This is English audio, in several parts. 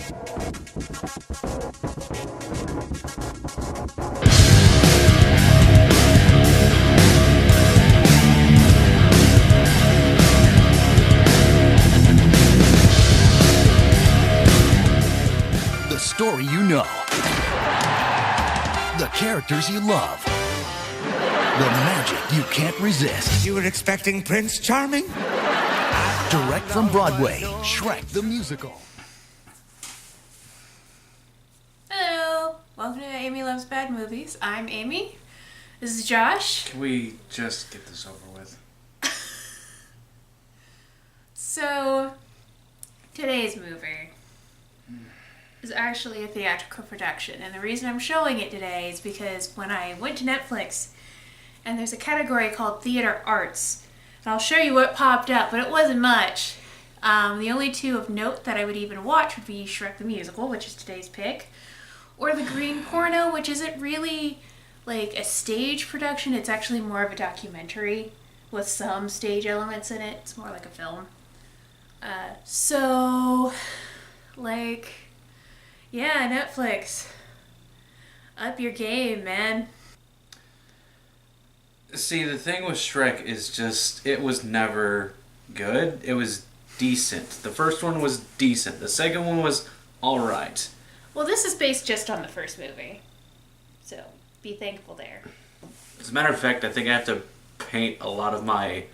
The story you know. The characters you love. The magic you can't resist. You were expecting Prince Charming? Direct from Broadway, Shrek the Musical. Hello! Welcome to Amy Loves Bad Movies. I'm Amy. This is Josh. Can we just get this over with? So, today's movie is actually a theatrical production, and the reason I'm showing it today is because when I went to Netflix, and there's a category called Theater Arts, and I'll show you what popped up, but it wasn't much. The only two of note that I would even watch would be Shrek the Musical, which is today's pick, or The Green Porno, which isn't really like a stage production. It's actually more of a documentary with some stage elements in it. It's more like a film. Yeah, Netflix. Up your game, man. See, the thing with Shrek is just, it was never good. It was decent. The first one was decent. The second one was alright. Well, this is based just on the first movie. So, be thankful there. As a matter of fact, I think I have to paint a lot of my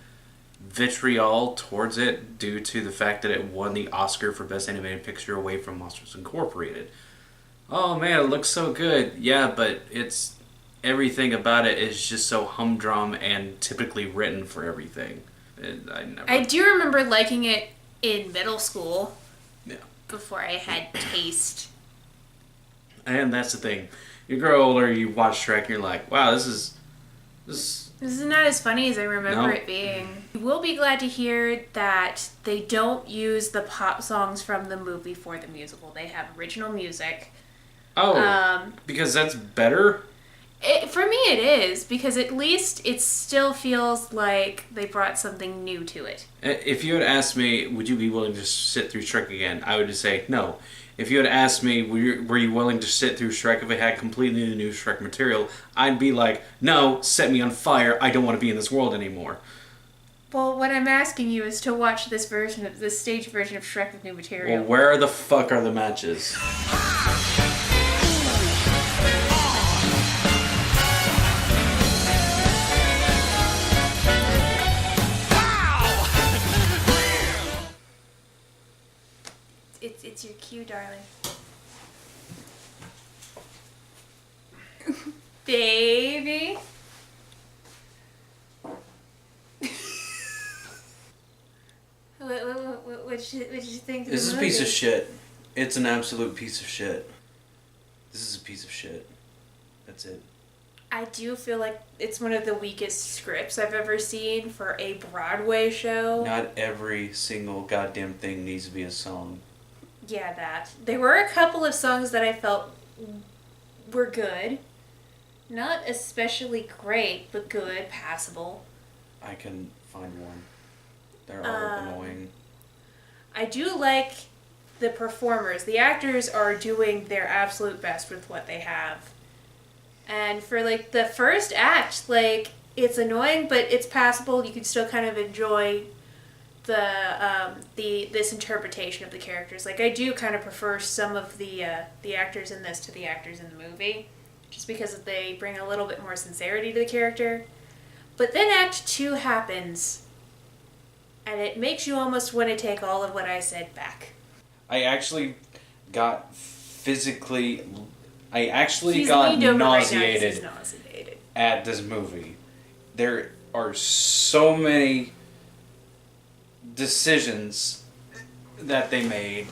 vitriol towards it due to the fact that it won the Oscar for Best Animated Picture away from Monsters Incorporated. Oh man, it looks so good. Yeah, but it's everything about it is just so humdrum and typically written for everything. I do remember liking it in middle school. Yeah. Before I had taste. And that's the thing. You grow older, you watch Shrek, and you're like, wow, this is not as funny as I remember No. it being. You will be glad to hear that they don't use the pop songs from the movie for the musical. They have original music. Oh, because that's better? For me it is, because at least it still feels like they brought something new to it. If you had asked me, would you be willing to sit through Shrek again? I would just say no. If you had asked me, were you willing to sit through Shrek if it had completely new Shrek material, I'd be like, no, set me on fire. I don't want to be in this world anymore. Well, what I'm asking you is to watch this stage version of Shrek with new material. Well, where the fuck are the matches? It's your cue, darling. Baby. What you think of This is the a piece of movie? shit. It's an absolute piece of shit. This is a piece of shit. That's it. I do feel like it's one of the weakest scripts I've ever seen for a Broadway show. Not every single goddamn thing needs to be a song. Yeah, that. There were a couple of songs that I felt were good. Not especially great, but good, passable. I can find one. They're all annoying. I do like the performers. The actors are doing their absolute best with what they have. And for, like, the first act, like, it's annoying, but it's passable. You can still kind of enjoy this interpretation of the characters. Like, I do kind of prefer some of the actors in this to the actors in the movie, just because they bring a little bit more sincerity to the character. But then Act 2 happens, and it makes you almost want to take all of what I said back. I actually got He's got leaned over right now 'cause nauseated he's nauseated. at this movie. There are so many decisions that they made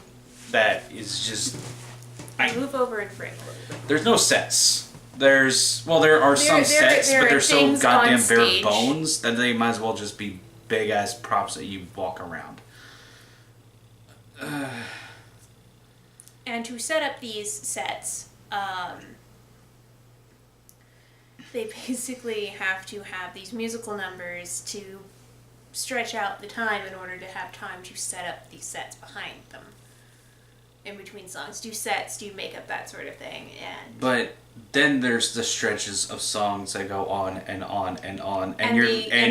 that is just... Move over and frame. There's no sets. There are some sets, there but are they're so things goddamn on bare stage. bones that they might as well just be big ass props that you walk around. And to set up these sets, they basically have to have these musical numbers to stretch out the time in order to have time to set up these sets behind them. in between songs, do sets, do makeup, that sort of thing. But then there's the stretches of songs that go on and on and on, and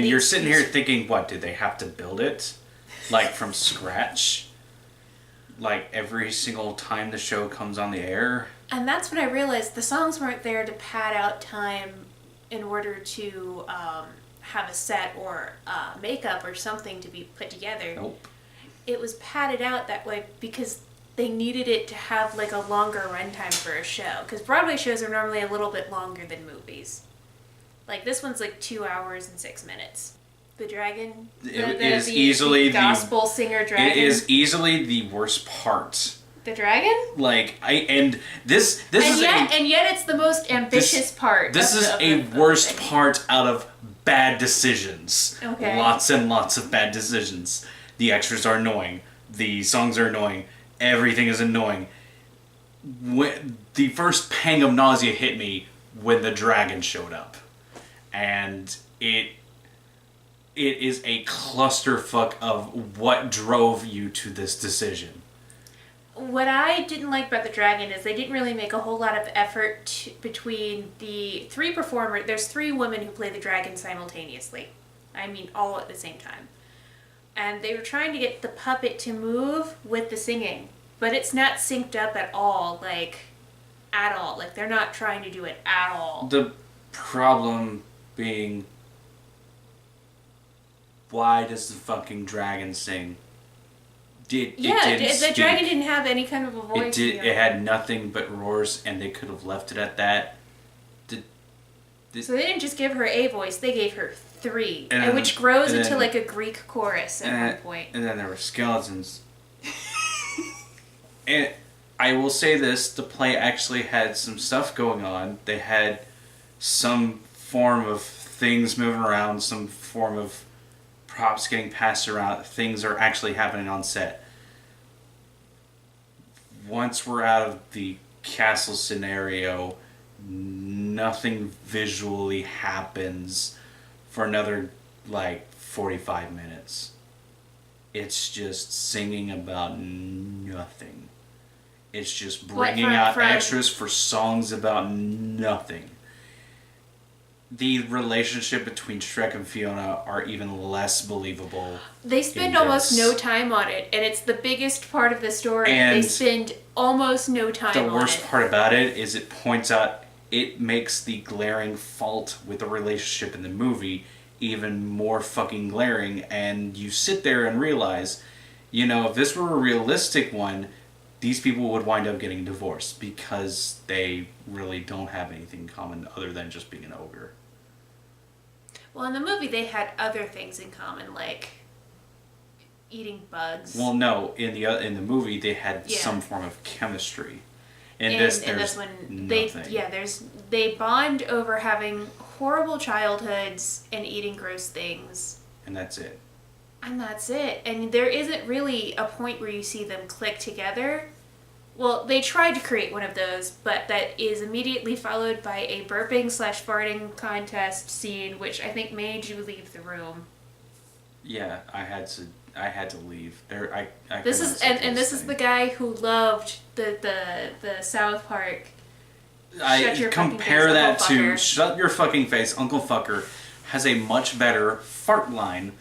you're sitting here thinking, what, did they have to build it like from scratch, like every single time the show comes on the air? And that's when I realized the songs weren't there to pad out time in order to have a set or makeup or something to be put together. Nope. It was padded out that way because they needed it to have like a longer runtime for a show. Because Broadway shows are normally a little bit longer than movies. Like this one's like 2 hours and 6 minutes. The dragon, the gospel singer dragon. It is easily the worst part. The dragon? And yet it's the most ambitious part. This is a worst part out of bad decisions. Okay. Lots and lots of bad decisions. The extras are annoying. The songs are annoying. Everything is annoying. The first pang of nausea hit me when the dragon showed up. And it is a clusterfuck of what drove you to this decision. What I didn't like about the dragon is they didn't really make a whole lot of effort between the 3 performers. There's 3 women who play the dragon simultaneously. I mean, all at the same time. And they were trying to get the puppet to move with the singing. But it's not synced up at all. Like, at all. Like, they're not trying to do it at all. The problem being, why does the fucking dragon sing? The dragon didn't have any kind of a voice. It had nothing but roars, and they could have left it at that. So they didn't just give her a voice, they gave her 3, which grows into like a Greek chorus at one point. And then there were skeletons. And I will say this, the play actually had some stuff going on. They had some form of things moving around, some form of props getting passed around, things are actually happening on set. Once we're out of the castle scenario, nothing visually happens for another 45 minutes. It's just singing about nothing. It's just bringing out extras for songs about nothing. The relationship between Shrek and Fiona are even less believable. They spend almost no time on it, and it's the biggest part of the story. And they spend almost no time on it. The worst part about it is it makes the glaring fault with the relationship in the movie even more fucking glaring, and you sit there and realize, if this were a realistic one, these people would wind up getting divorced because they really don't have anything in common other than just being an ogre. Well, in the movie, they had other things in common, like eating bugs. Well, no, in the movie, they had some form of chemistry. In this, there's nothing. They bond over having horrible childhoods and eating gross things. And that's it. And there isn't really a point where you see them click together. Well, they tried to create one of those, but that is immediately followed by a burping/farting contest scene, which I think made you leave the room. Yeah, I had to leave. This is the guy who loved the South Park. I compare that to "Shut Your Fucking Face, Uncle Fucker" has a much better fart line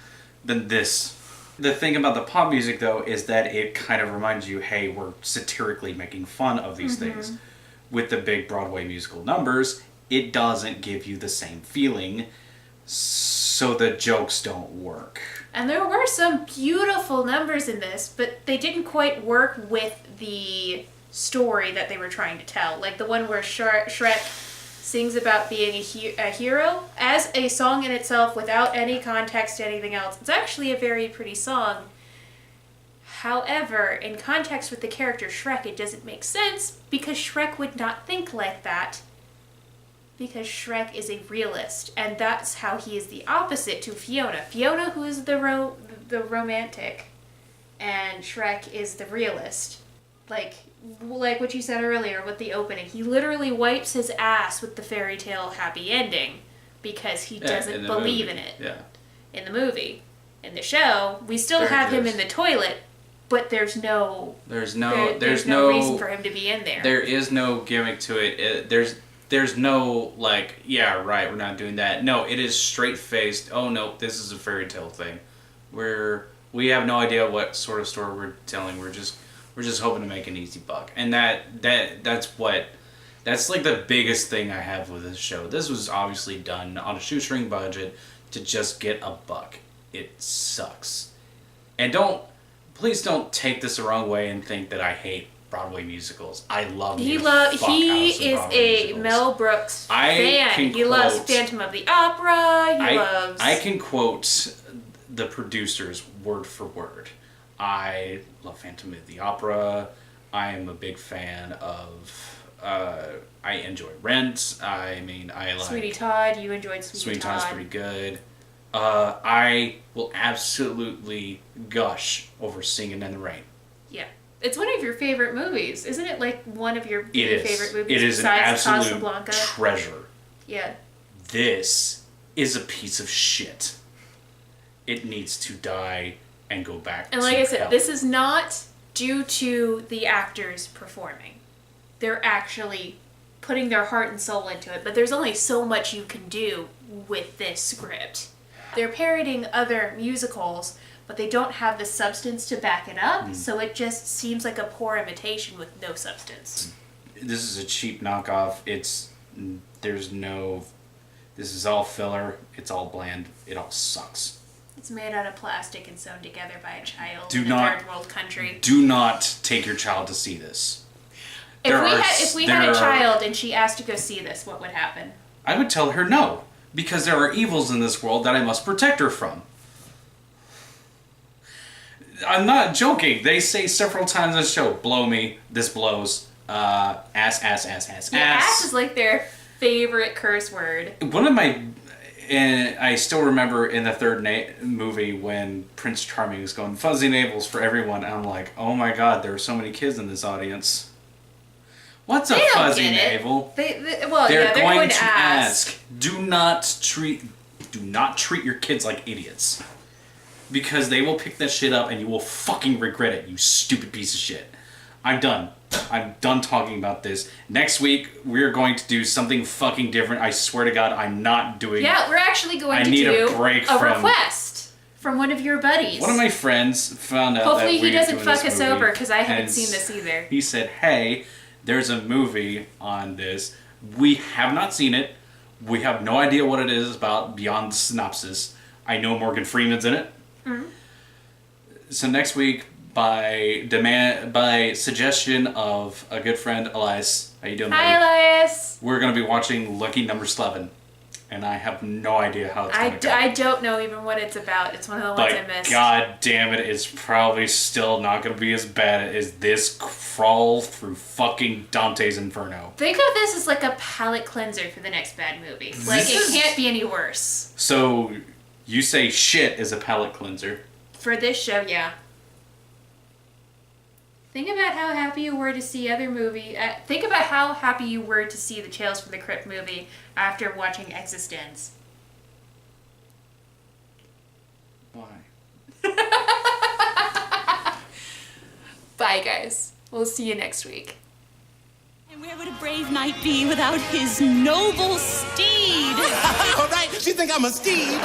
than this. The thing about the pop music, though, is that it kind of reminds you, hey, we're satirically making fun of these things. With the big Broadway musical numbers, it doesn't give you the same feeling, so the jokes don't work. And there were some beautiful numbers in this, but they didn't quite work with the story that they were trying to tell. Like the one where Shrek sings about being a hero as a song in itself without any context to anything else. It's actually a very pretty song. However, in context with the character Shrek, it doesn't make sense because Shrek would not think like that. Because Shrek is a realist, and that's how he is the opposite to Fiona. Fiona, who is the romantic, and Shrek is the realist. Like what you said earlier with the opening, he literally wipes his ass with the fairy tale happy ending because he doesn't believe in it. Yeah. In the movie. In the show, we still have him in the toilet but there's no There's no reason for him to be in there. There is no gimmick to it. There's no, like, yeah, right, we're not doing that. No, it is straight-faced, oh, no, this is a fairy tale thing. We have no idea what sort of story we're telling. We're just hoping to make an easy buck. And that's like the biggest thing I have with this show. This was obviously done on a shoestring budget to just get a buck. It sucks. And please don't take this the wrong way and think that I hate Broadway musicals. I love He is a Mel Brooks fan. He loves Phantom of the Opera. I can quote the producers word for word. I love Phantom of the Opera. I am a big fan of I enjoy Rent. I mean, I like Sweeney Todd. You enjoyed Sweeney Todd. Todd's pretty good. I will absolutely gush over Singing in the Rain. Yeah. It's one of your favorite movies. Isn't it like one of your favorite movies? It is an absolute treasure. Yeah. This is a piece of shit. It needs to die and go back and like I said, this is not due to the actors performing. They're actually putting their heart and soul into it, but there's only so much you can do with this script. They're parodying other musicals, but they don't have the substance to back it up, so it just seems like a poor imitation with no substance. This is a cheap knockoff. This is all filler. It's all bland. It all sucks. It's made out of plastic and sewn together by a child in a third world country. Do not take your child to see this. If we had a child and she asked to go see this, what would happen? I would tell her no, because there are evils in this world that I must protect her from. I'm not joking. They say several times in the show, blow me, this blows, ass. Yeah, ass is like their favorite curse word. And I still remember in the third movie when Prince Charming is going, fuzzy navels for everyone. And I'm like, oh my god, there are so many kids in this audience. What's a fuzzy navel? They're going to ask. Do not treat your kids like idiots. Because they will pick that shit up and you will fucking regret it, you stupid piece of shit. I'm done. I'm done talking about this. Next week, we're going to do something fucking different. I swear to God, I'm not doing... Yeah, we're actually going to do a request from one of your buddies. One of my friends found out Hopefully that we he doesn't fuck us over, because I haven't seen this either. He said, hey, there's a movie on this. We have not seen it. We have no idea what it is about beyond the synopsis. I know Morgan Freeman's in it. Mm-hmm. So next week, by suggestion of a good friend, Elias. How you doing, buddy? Hi, Elias. We're going to be watching Lucky Number 11, and I have no idea how it's going to go. I don't know even what it's about. It's one of the ones I missed. God damn it, it's probably still not going to be as bad as this crawl through fucking Dante's Inferno. Think of this as like a palate cleanser for the next bad movie. It can't be any worse. So, you say shit is a palate cleanser. For this show, yeah. Think about how happy you were to see think about how happy you were to see the Tales from the Crypt movie after watching Existence. Why? Bye, guys. We'll see you next week. And where would a brave knight be without his noble steed? All right, you think I'm a steed?